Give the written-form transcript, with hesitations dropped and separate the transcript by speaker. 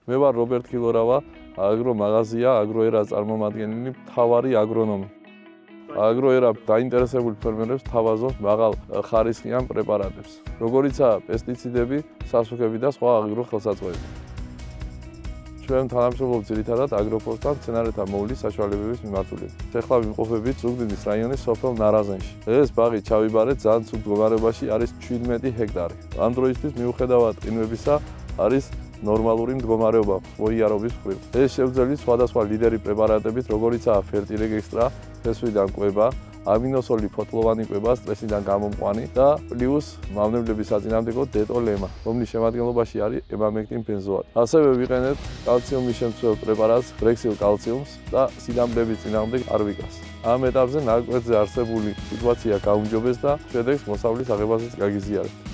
Speaker 1: მე ვარ რობერტ ქილორავა, აგრომაღაზია, აგროერას წარმომადგენელი, მთავარი აგრონომი. აგროერა დაინტერესებული ფერმერებს თავაზობს მაღალ ხარისხიან პრეპარატებს, როგორიცაა პესტიციდები, სასუქები და სხვა აგრო ხელსაწყოები. ჩვენ თანამშრომლობთ ძირითადად აგროფორსთან მცენარეთა მოვლის საშუალებების მიმართულებით. ეხლა ვიმყოფებით ზუგდიდის რაიონის სოფელ ნარაზენში. ეს ბაღი ჩავიბარეთ ძალიან ცუდ მდგომარეობაში, არის 17 ჰექტარი. ამ დროისთვის მიუხედავად ყინვებისა არის ნორმალური მდგომარეობა მოიარობის მხრივ. ეს შეუძლებს სხვადასხვა ლიდერი პრეპარატებით, როგორიცაა ფერტირეგექსტრა, ფესვიდან კვება, ამინოსოლი ფოთლოვანი კვება, სტრესიდან გამომყვანი და პლუს მავნებლების საწინააღმდეგო დეტოლემა, რომლის შემადგენლობაში არის ემამექტინ ბენზოატი. ასევე ვიყენებთ კალციუმის შემცველ პრეპარატს, ბრექსილ კალციუმს და სიდამპლების წინააღმდეგ არვიკას. ამ ეტაპზე ნაკვეთზე არსებული სიტუაცია გაუმჯობეს და შედეგს მოსავლის აღებასაც გაგიზიარებთ.